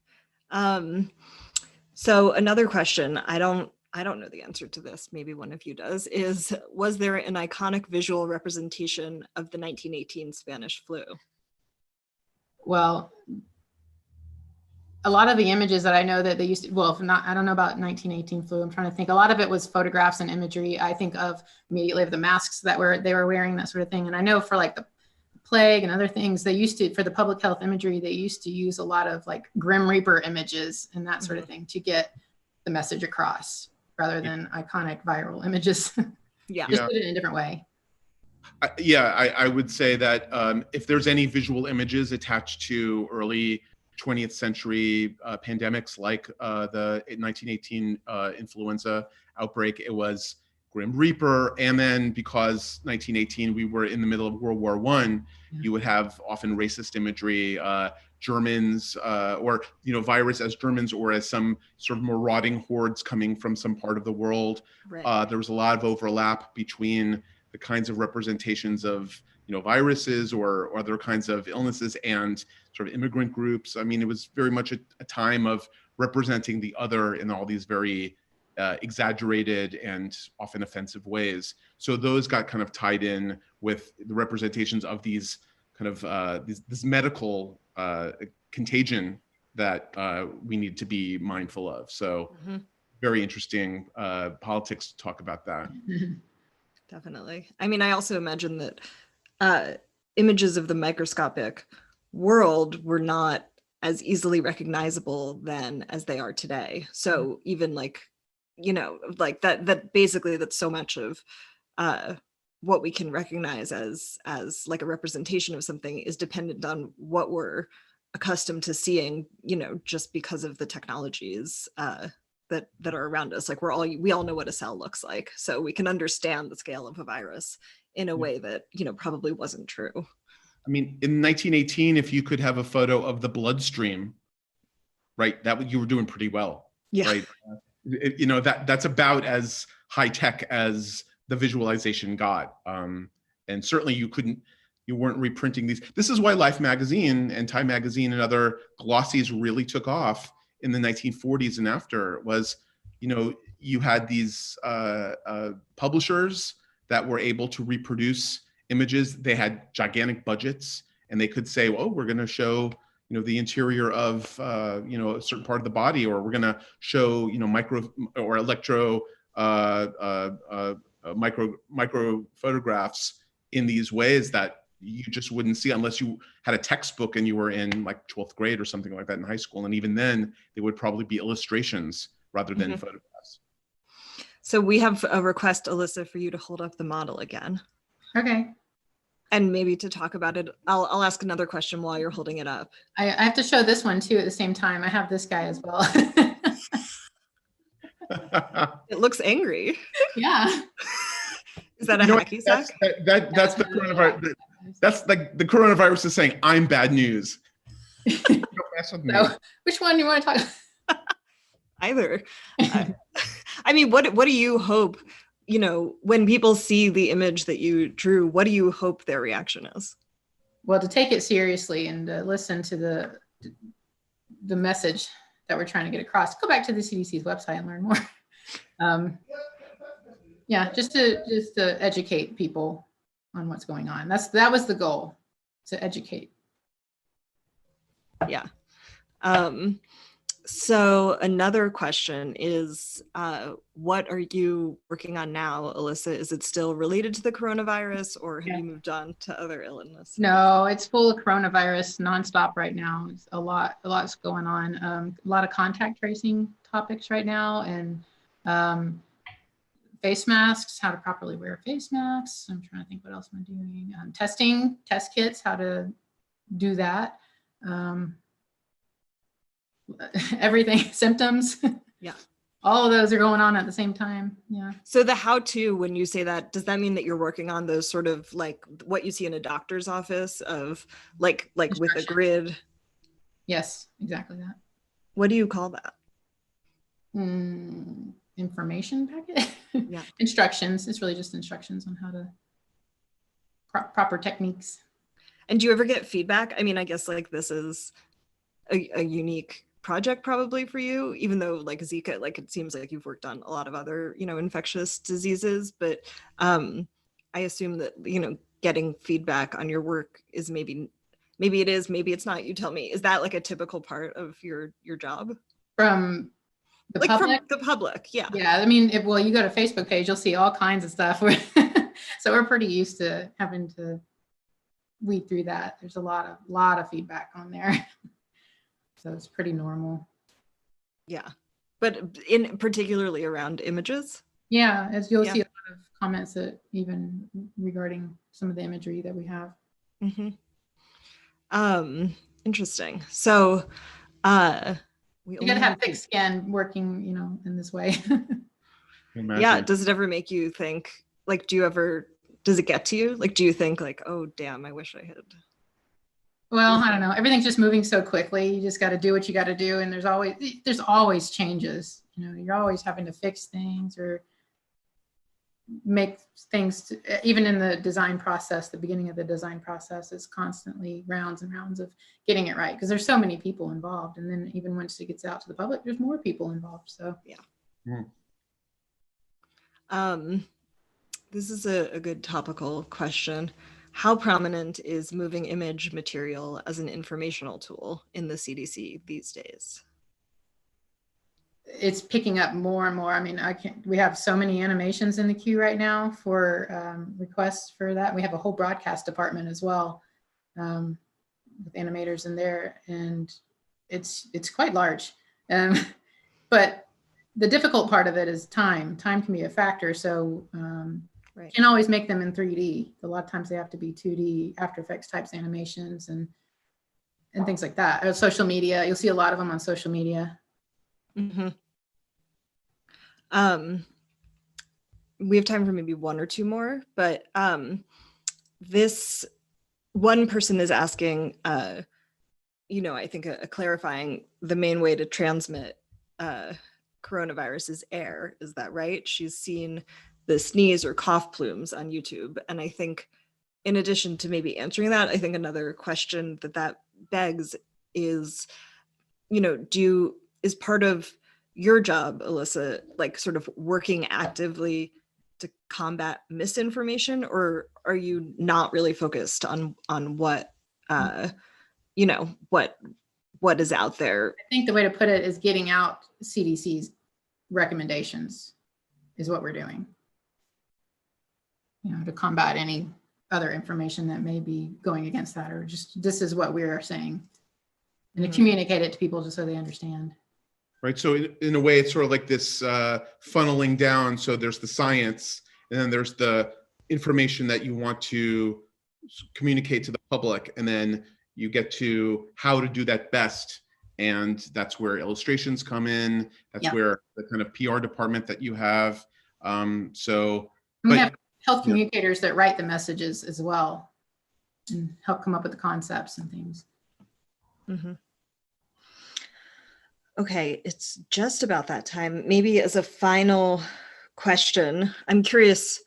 So another question, I don't know the answer to this, maybe one of you does, is, was there an iconic visual representation of the 1918 Spanish flu? Well, a lot of the images that I know that they used to, well, if not, I don't know about 1918 flu. I'm trying to think. A lot of it was photographs and imagery. I think of immediately of the masks that they were wearing, that sort of thing. And I know for like the plague and other things, they used to, for the public health imagery, they used to use a lot of like Grim Reaper images and that sort of thing to get the message across, rather than iconic viral images. Just put it in a different way. I would say that if there's any visual images attached to early 20th century pandemics like the 1918 influenza outbreak, it was Grim Reaper. And then because 1918, we were in the middle of World War I, you would have often racist imagery, Germans, or, virus as Germans or as some sort of marauding hordes coming from some part of the world. Right. There was a lot of overlap between the kinds of representations of, viruses or other kinds of illnesses and sort of immigrant groups. I mean, it was very much a time of representing the other in all these very exaggerated and often offensive ways. So those got kind of tied in with the representations of these kind of this medical contagion that we need to be mindful of. So very interesting politics to talk about that. Definitely. I mean, I also imagine that images of the microscopic world were not as easily recognizable then as they are today. So even like, like that basically that's so much of what we can recognize as like a representation of something is dependent on what we're accustomed to seeing, just because of the technologies that are around us. Like we all know what a cell looks like, so we can understand the scale of a virus in a way that probably wasn't true. I mean, in 1918, if you could have a photo of the bloodstream, right, that you were doing pretty well. Yeah. Right. That's about as high tech as the visualization got. And certainly you weren't reprinting these. This is why Life magazine and Time magazine and other glossies really took off in the 1940s and after. Was, you had these publishers that were able to reproduce images. They had gigantic budgets, and they could say, well, we're going to show, the interior of, a certain part of the body, or we're going to show, micro or electro micro photographs in these ways that you just wouldn't see unless you had a textbook and you were in like 12th grade or something like that in high school. And even then, they would probably be illustrations rather than photographs. So we have a request, Alissa, for you to hold up the model again. Okay. And maybe to talk about it, I'll ask another question while you're holding it up. I have to show this one too at the same time. I have this guy as well. It looks angry. Yeah. Is that a hacky sack? That's the coronavirus. That's like the coronavirus is saying, I'm bad news. Don't mess with me. So, which one do you want to talk about? Either. I mean, what do you hope, when people see the image that you drew, what do you hope their reaction is? Well, to take it seriously and to listen to the message that we're trying to get across. Go back to the CDC's website and learn more. Yeah, just to educate people on what's going on. That was the goal, to educate. Yeah. So another question is, what are you working on now, Alissa? Is it still related to the coronavirus, or have you moved on to other illness? No, it's full of coronavirus nonstop right now. It's a lot's going on. A lot of contact tracing topics right now, and face masks, how to properly wear face masks. I'm trying to think what else am I doing. Testing, test kits, how to do that. Everything, symptoms. Yeah. All of those are going on at the same time. Yeah. So the how-to, when you say that, does that mean that you're working on those sort of like what you see in a doctor's office of like with a grid? Yes, exactly that. What do you call that? Information packet. Yeah. Instructions. It's really just instructions on how to proper techniques. And do you ever get feedback? I mean, I guess like this is a unique project probably for you, even though like Zika, like it seems like you've worked on a lot of other, infectious diseases, but I assume that, getting feedback on your work is maybe it is, maybe it's not. You tell me. Is that like a typical part of your job? From the public? From the public, yeah. Yeah, I mean, you go to Facebook page, you'll see all kinds of stuff. So we're pretty used to having to weed through that. There's a lot of feedback on there. So it's pretty normal. Yeah. But in particularly around images? Yeah, as you'll see a lot of comments that even regarding some of the imagery that we have. Mm-hmm. Interesting. So you gotta have thick skin working, in this way. Yeah. Does it ever make you think, like, does it get to you? Like, do you think like, oh damn, I wish I had? Well, I don't know. Everything's just moving so quickly. You just got to do what you got to do. And there's always changes. You're always having to fix things or make things, even in the design process, the beginning of the design process is constantly rounds and rounds of getting it right. Because there's so many people involved. And then even once it gets out to the public, there's more people involved. So, yeah. This is a good topical question. How prominent is moving image material as an informational tool in the CDC these days? It's picking up more and more. I mean, we have so many animations in the queue right now for requests for that. We have a whole broadcast department as well with animators in there, and it's quite large. But the difficult part of it is time. Time can be a factor. So you can always make them in 3D. A lot of times they have to be 2D After Effects types animations and things like that. Or social media, you'll see a lot of them on social media. Mm-hmm. We have time for maybe one or two more, but this one person is asking, I think a clarifying, the main way to transmit coronavirus is air. Is that right? She's seen the sneeze or cough plumes on YouTube. And I think in addition to maybe answering that, I think another question that begs is, is part of your job, Alissa, like sort of working actively to combat misinformation, or are you not really focused on what, what is out there? I think the way to put it is getting out CDC's recommendations is what we're doing. To combat any other information that may be going against that, or just this is what we are saying, and to communicate it to people just so they understand. Right. So in a way, it's sort of like this funneling down. So there's the science, and then there's the information that you want to communicate to the public, and then you get to how to do that best. And that's where illustrations come in. That's where the kind of PR department that you have. We have health communicators that write the messages as well and help come up with the concepts and things. Mm-hmm. Okay, it's just about that time. Maybe as a final question, I'm curious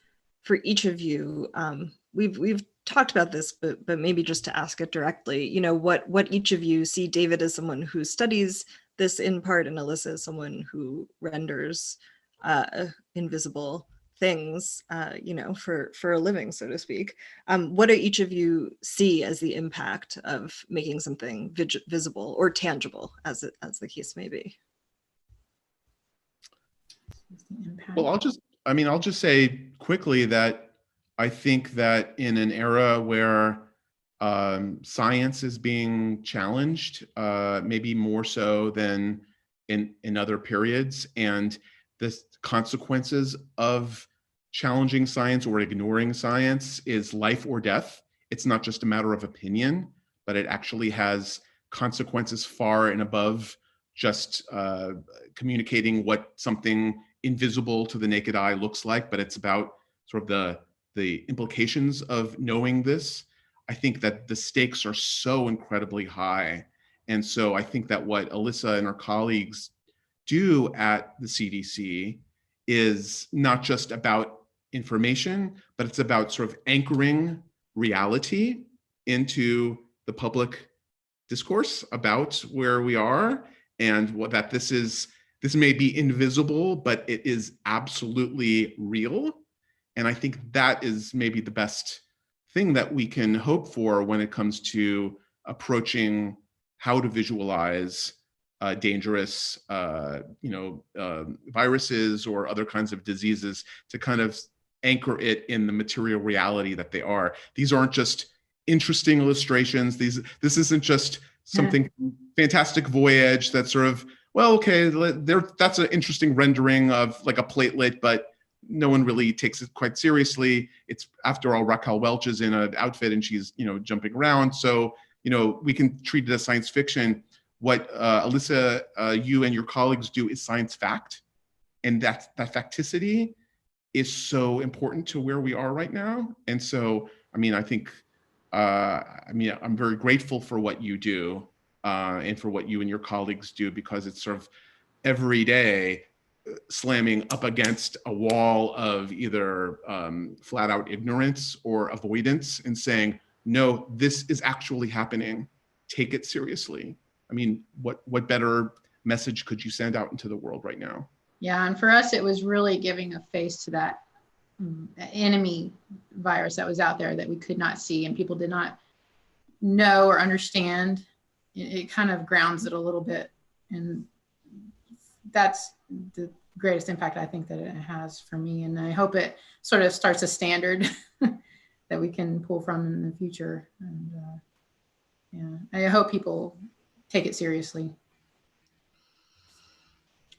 for each of you. We've talked about this, but maybe just to ask it directly. What each of you see David as someone who studies this in part, and Alissa as someone who renders invisible things, for a living, so to speak. What do each of you see as the impact of making something visible or tangible, as the case may be? Well, I'll just say quickly that I think that in an era where science is being challenged, maybe more so than in other periods, and the consequences of challenging science or ignoring science is life or death. It's not just a matter of opinion, but it actually has consequences far and above just communicating what something invisible to the naked eye looks like, but it's about sort of the implications of knowing this. I think that the stakes are so incredibly high. And so I think that what Alissa and her colleagues do at the CDC is not just about information, but it's about sort of anchoring reality into the public discourse about where we are, and that this may be invisible, but it is absolutely real. And I think that is maybe the best thing that we can hope for when it comes to approaching how to visualize dangerous viruses or other kinds of diseases, to kind of anchor it in the material reality that they are. These aren't just interesting illustrations. This isn't just something fantastic Voyage that's sort of, well, okay, that's an interesting rendering of like a platelet, but no one really takes it quite seriously. It's, after all, Raquel Welch is in an outfit and she's, jumping around. So, we can treat it as science fiction. What Alissa, you and your colleagues do is science fact. And that facticity is so important to where we are right now. And so, I think, I'm very grateful for what you do and for what you and your colleagues do, because it's sort of every day slamming up against a wall of either flat out ignorance or avoidance and saying, no, this is actually happening. Take it seriously. What better message could you send out into the world right now? Yeah, and for us, it was really giving a face to that enemy virus that was out there that we could not see and people did not know or understand. It kind of grounds it a little bit. And that's the greatest impact I think that it has for me. And I hope it sort of starts a standard that we can pull from in the future. And I hope people take it seriously.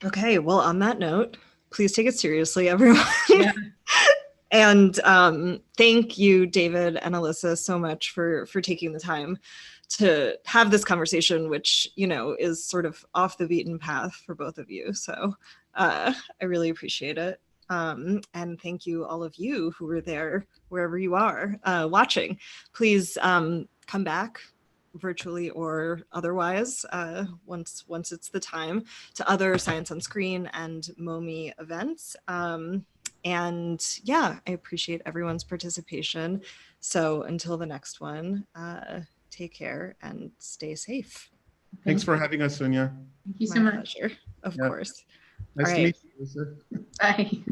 Okay, well, on that note, please take it seriously, everyone. Yeah. And thank you, David and Alissa, so much for taking the time to have this conversation, which, is sort of off the beaten path for both of you. So I really appreciate it. And thank you, all of you who were there, wherever you are watching. Please come back, virtually or otherwise, once it's the time, to other Science on Screen and MOMI events. And yeah, I appreciate everyone's participation. So until the next one, take care and stay safe. Thanks for having us, Sonia. Thank you so much. Pleasure, of course. Nice All to right. meet you, Alissa. Bye.